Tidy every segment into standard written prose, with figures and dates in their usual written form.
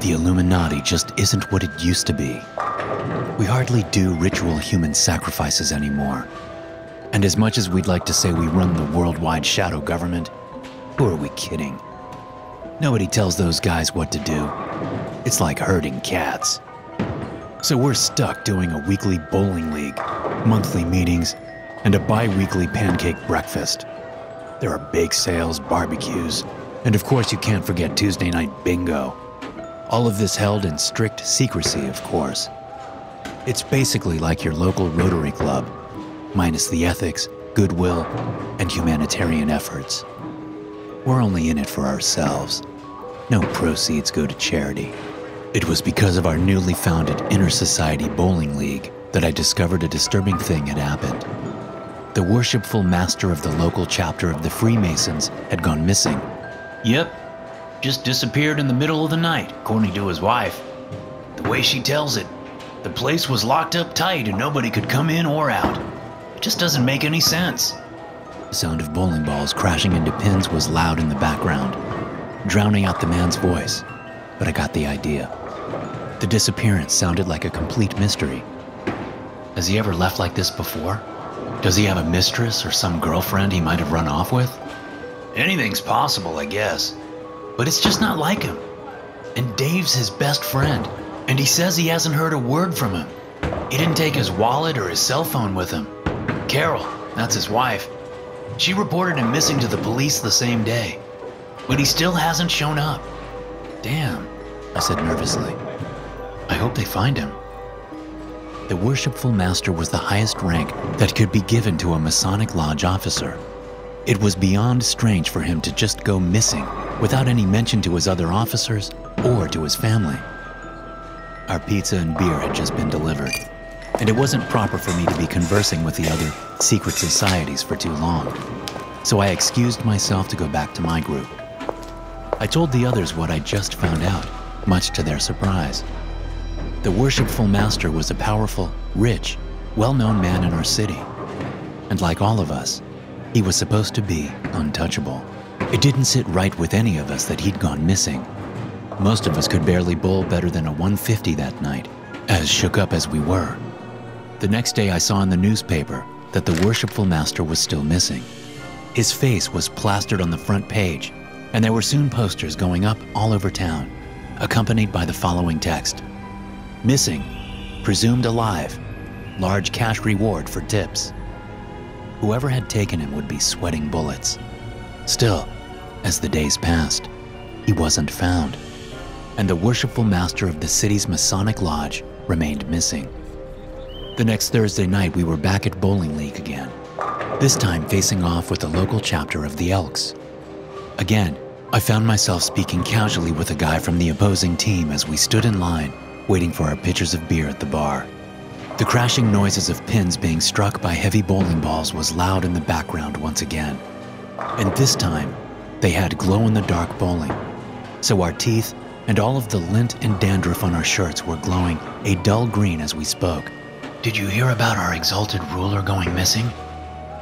The Illuminati just isn't what it used to be. We hardly do ritual human sacrifices anymore. And as much as we'd like to say we run the worldwide shadow government, who are we kidding? Nobody tells those guys what to do. It's like herding cats. So we're stuck doing a weekly bowling league, monthly meetings, and a bi-weekly pancake breakfast. There are bake sales, barbecues, and of course you can't forget Tuesday night bingo. All of this held in strict secrecy, of course. It's basically like your local Rotary Club, minus the ethics, goodwill, and humanitarian efforts. We're only in it for ourselves. No proceeds go to charity. It was because of our newly founded Inter-Society Bowling League that I discovered a disturbing thing had happened. The worshipful master of the local chapter of the Freemasons had gone missing. Yep, just disappeared in the middle of the night, according to his wife. The way she tells it, the place was locked up tight and nobody could come in or out. It just doesn't make any sense. The sound of bowling balls crashing into pins was loud in the background, drowning out the man's voice, but I got the idea. The disappearance sounded like a complete mystery. Has he ever left like this before? Does he have a mistress or some girlfriend he might have run off with? Anything's possible, I guess. But it's just not like him. And Dave's his best friend, and he says he hasn't heard a word from him. He didn't take his wallet or his cell phone with him. Carol, that's his wife, she reported him missing to the police the same day. But he still hasn't shown up. Damn, I said nervously. I hope they find him. The worshipful master was the highest rank that could be given to a Masonic Lodge officer. It was beyond strange for him to just go missing without any mention to his other officers or to his family. Our pizza and beer had just been delivered, and it wasn't proper for me to be conversing with the other secret societies for too long, so I excused myself to go back to my group. I told the others what I just found out, much to their surprise. The worshipful master was a powerful, rich, well-known man in our city, and like all of us, he was supposed to be untouchable. It didn't sit right with any of us that he'd gone missing. Most of us could barely bowl better than a 150 that night, as shook up as we were. The next day I saw in the newspaper that the worshipful master was still missing. His face was plastered on the front page, and there were soon posters going up all over town, accompanied by the following text: "Missing, presumed alive, large cash reward for tips." Whoever had taken him would be sweating bullets. Still, as the days passed, he wasn't found, and the worshipful master of the city's Masonic Lodge remained missing. The next Thursday night, we were back at Bowling League again, this time facing off with the local chapter of the Elks. Again, I found myself speaking casually with a guy from the opposing team as we stood in line, waiting for our pitchers of beer at the bar. The crashing noises of pins being struck by heavy bowling balls was loud in the background once again. And this time, they had glow-in-the-dark bowling, so our teeth and all of the lint and dandruff on our shirts were glowing a dull green as we spoke. "Did you hear about our exalted ruler going missing?"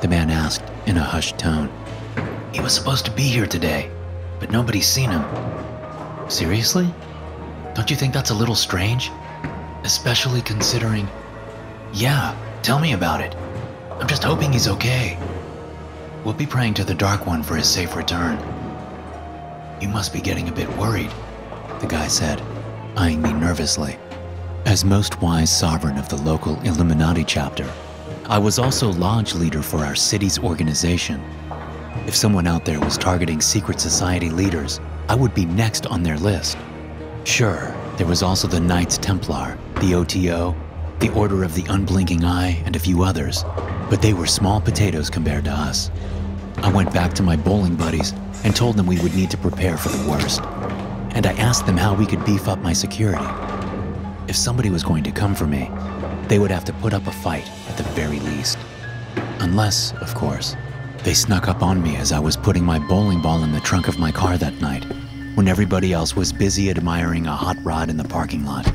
the man asked in a hushed tone. "He was supposed to be here today, but nobody's seen him." "Seriously? Don't you think that's a little strange? Especially considering..." "Yeah, tell me about it. I'm just hoping he's okay." "We'll be praying to the Dark One for his safe return." "You must be getting a bit worried," the guy said, eyeing me nervously. As most wise sovereign of the local Illuminati chapter, I was also lodge leader for our city's organization. If someone out there was targeting secret society leaders, I would be next on their list. Sure, there was also the Knights Templar, the OTO, the Order of the Unblinking Eye, and a few others, but they were small potatoes compared to us. I went back to my bowling buddies and told them we would need to prepare for the worst, and I asked them how we could beef up my security. If somebody was going to come for me, they would have to put up a fight at the very least. Unless, of course, they snuck up on me as I was putting my bowling ball in the trunk of my car that night, when everybody else was busy admiring a hot rod in the parking lot.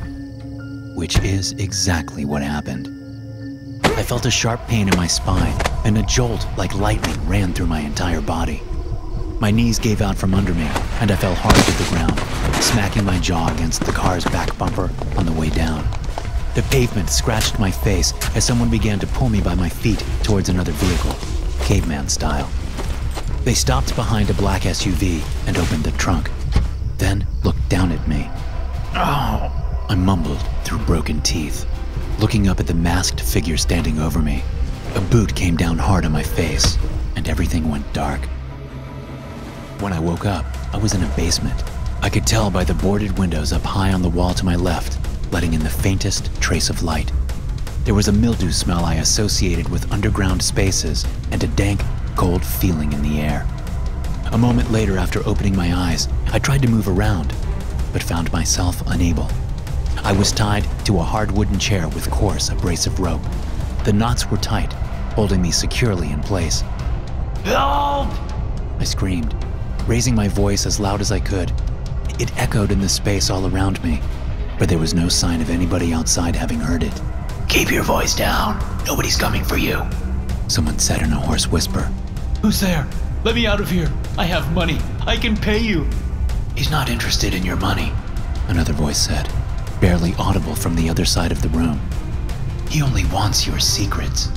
Which is exactly what happened. I felt a sharp pain in my spine, and a jolt like lightning ran through my entire body. My knees gave out from under me, and I fell hard to the ground, smacking my jaw against the car's back bumper on the way down. The pavement scratched my face as someone began to pull me by my feet towards another vehicle, caveman style. They stopped behind a black SUV and opened the trunk, then looked down at me. "Oh," I mumbled through broken teeth, looking up at the masked figure standing over me. A boot came down hard on my face, and everything went dark. When I woke up, I was in a basement. I could tell by the boarded windows up high on the wall to my left, letting in the faintest trace of light. There was a mildew smell I associated with underground spaces and a dank, cold feeling in the air. A moment later, after opening my eyes, I tried to move around, but found myself unable. I was tied to a hard wooden chair with coarse, abrasive rope. The knots were tight, holding me securely in place. "Help!" I screamed, raising my voice as loud as I could. It echoed in the space all around me, but there was no sign of anybody outside having heard it. "Keep your voice down. Nobody's coming for you," someone said in a hoarse whisper. Who's there? Let me out of here. I have money. I can pay you. "He's not interested in your money," another voice said, barely audible from the other side of the room. "He only wants your secrets."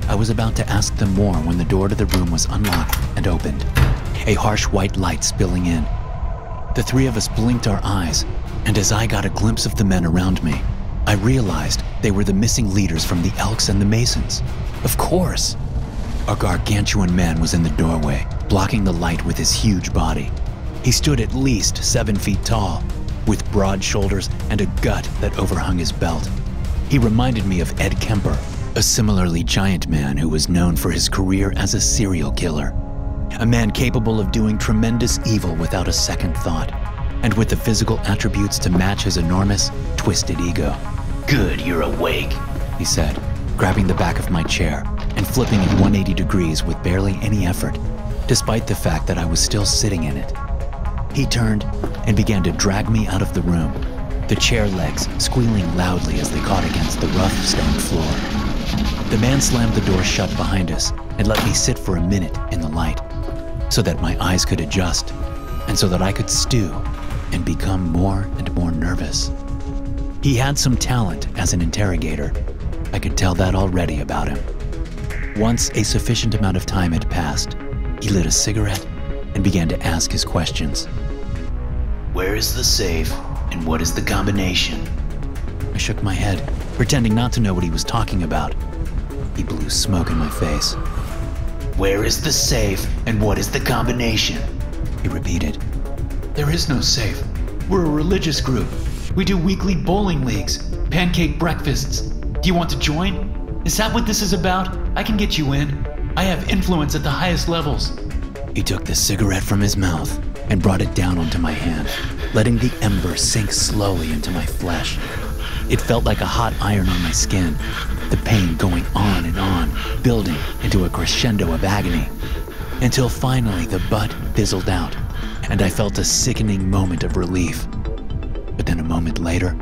I was about to ask them more when the door to the room was unlocked and opened, a harsh white light spilling in. The three of us blinked our eyes, and as I got a glimpse of the men around me, I realized they were the missing leaders from the Elks and the Masons. Of course! A gargantuan man was in the doorway, blocking the light with his huge body. He stood at least 7 feet tall, with broad shoulders and a gut that overhung his belt. He reminded me of Ed Kemper, a similarly giant man who was known for his career as a serial killer. A man capable of doing tremendous evil without a second thought, and with the physical attributes to match his enormous, twisted ego. "Good, you're awake," he said, grabbing the back of my chair and flipping it 180 degrees with barely any effort, despite the fact that I was still sitting in it. He turned and began to drag me out of the room, the chair legs squealing loudly as they caught against the rough stone floor. The man slammed the door shut behind us and let me sit for a minute in the light, so that my eyes could adjust, and so that I could stew and become more and more nervous. He had some talent as an interrogator. I could tell that already about him. Once a sufficient amount of time had passed, he lit a cigarette and began to ask his questions. "Where is the safe, and what is the combination?" I shook my head, pretending not to know what he was talking about. He blew smoke in my face. "Where is the safe, and what is the combination?" he repeated. There is no safe. We're a religious group. We do weekly bowling leagues, pancake breakfasts. Do you want to join? Is that what this is about? I can get you in. I have influence at the highest levels. He took the cigarette from his mouth and brought it down onto my hand, letting the ember sink slowly into my flesh. It felt like a hot iron on my skin, the pain going on and on, building into a crescendo of agony, until finally the butt fizzled out, and I felt a sickening moment of relief. But then a moment later,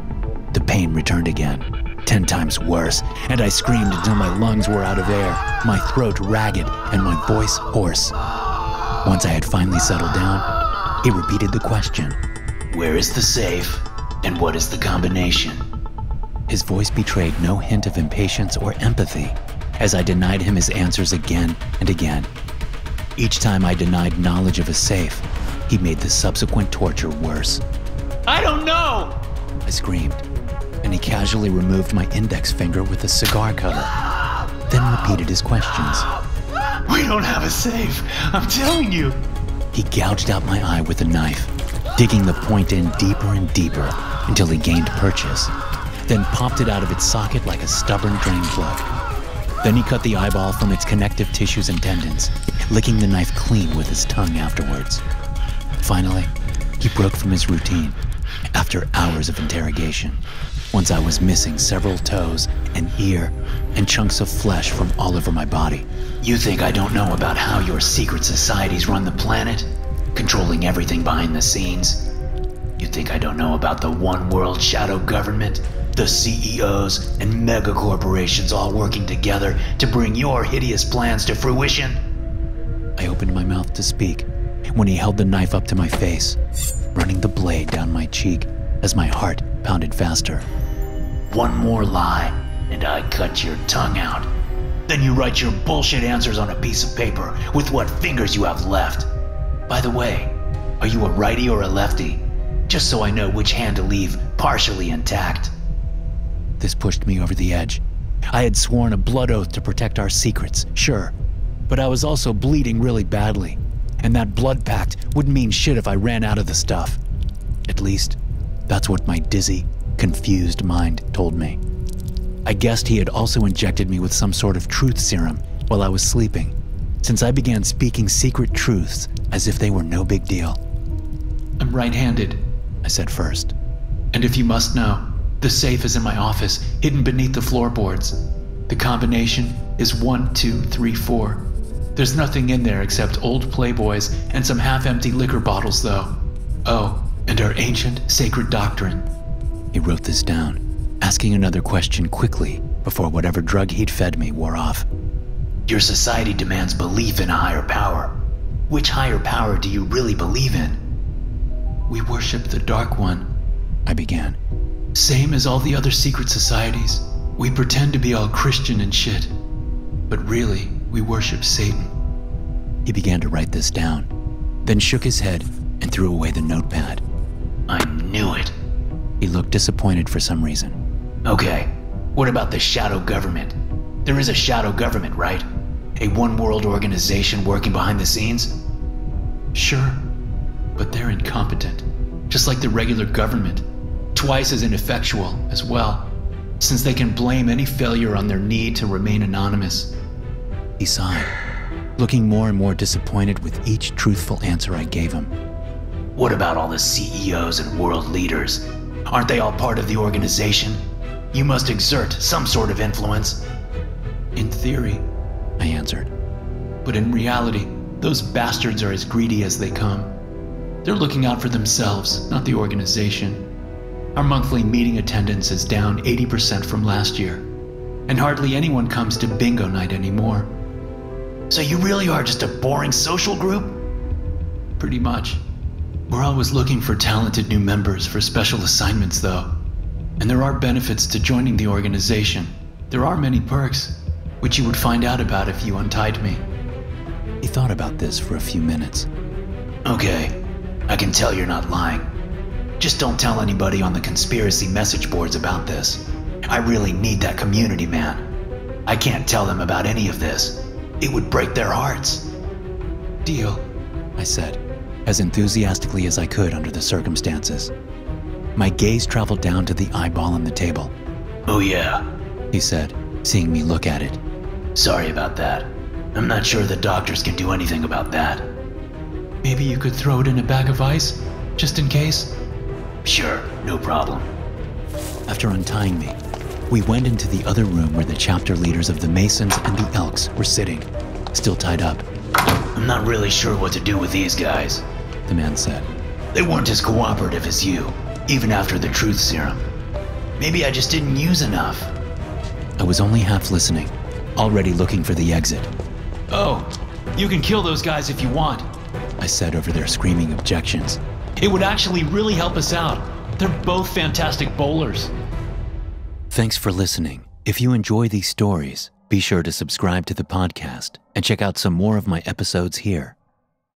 the pain returned again, 10 times worse, and I screamed until my lungs were out of air, my throat ragged, and my voice hoarse. Once I had finally settled down, he repeated the question. "Where is the safe, and what is the combination?" His voice betrayed no hint of impatience or empathy, as I denied him his answers again and again. Each time I denied knowledge of a safe, he made the subsequent torture worse. I don't know! I screamed, and he casually removed my index finger with a cigar cutter, then repeated his questions. We don't have a safe, I'm telling you. He gouged out my eye with a knife, digging the point in deeper and deeper until he gained purchase, then popped it out of its socket like a stubborn drain plug. Then he cut the eyeball from its connective tissues and tendons, licking the knife clean with his tongue afterwards. Finally, he broke from his routine after hours of interrogation, once I was missing several toes, an ear, and chunks of flesh from all over my body. "You think I don't know about how your secret societies run the planet, controlling everything behind the scenes? You think I don't know about the one world shadow government, the CEOs and mega corporations all working together to bring your hideous plans to fruition?" I opened my mouth to speak, when he held the knife up to my face, running the blade down my cheek as my heart pounded faster. One more lie, and I cut your tongue out. Then you write your bullshit answers on a piece of paper with what fingers you have left. By the way, are you a righty or a lefty? Just so I know which hand to leave partially intact. This pushed me over the edge. I had sworn a blood oath to protect our secrets, sure, but I was also bleeding really badly, and that blood pact wouldn't mean shit if I ran out of the stuff. At least, that's what my dizzy, confused mind told me. I guessed he had also injected me with some sort of truth serum while I was sleeping, since I began speaking secret truths as if they were no big deal. I'm right-handed, I said first. And if you must know, the safe is in my office, hidden beneath the floorboards. The combination is 1, 2, 3, 4. There's nothing in there except old Playboys and some half-empty liquor bottles, though. Oh, and our ancient sacred doctrine. He wrote this down, asking another question quickly before whatever drug he'd fed me wore off. Your society demands belief in a higher power. Which higher power do you really believe in? We worship the Dark One, I began. Same as all the other secret societies. We pretend to be all Christian and shit. But really, we worship Satan. He began to write this down, then shook his head and threw away the notepad. I knew it. He looked disappointed for some reason. Okay, what about the shadow government? There is a shadow government, right? A one-world organization working behind the scenes? Sure, but they're incompetent, just like the regular government. Twice as ineffectual as well, since they can blame any failure on their need to remain anonymous. He sighed, looking more and more disappointed with each truthful answer I gave him. What about all the CEOs and world leaders? Aren't they all part of the organization? You must exert some sort of influence. In theory, I answered. But in reality, those bastards are as greedy as they come. They're looking out for themselves, not the organization. Our monthly meeting attendance is down 80% from last year, and hardly anyone comes to bingo night anymore. So you really are just a boring social group? Pretty much. We're always looking for talented new members for special assignments, though. And there are benefits to joining the organization. There are many perks, which you would find out about if you untied me. He thought about this for a few minutes. Okay, I can tell you're not lying. Just don't tell anybody on the conspiracy message boards about this. I really need that community, man. I can't tell them about any of this. It would break their hearts. Deal, I said, as enthusiastically as I could under the circumstances. My gaze traveled down to the eyeball on the table. Oh yeah, he said, seeing me look at it. Sorry about that. I'm not sure the doctors can do anything about that. Maybe you could throw it in a bag of ice, just in case? Sure, no problem. After untying me, we went into the other room where the chapter leaders of the Masons and the Elks were sitting, still tied up. I'm not really sure what to do with these guys, the man said. They weren't as cooperative as you, even after the truth serum. Maybe I just didn't use enough. I was only half listening, already looking for the exit. Oh, you can kill those guys if you want, I said over their screaming objections. It would actually really help us out. They're both fantastic bowlers. Thanks for listening. If you enjoy these stories, be sure to subscribe to the podcast and check out some more of my episodes here.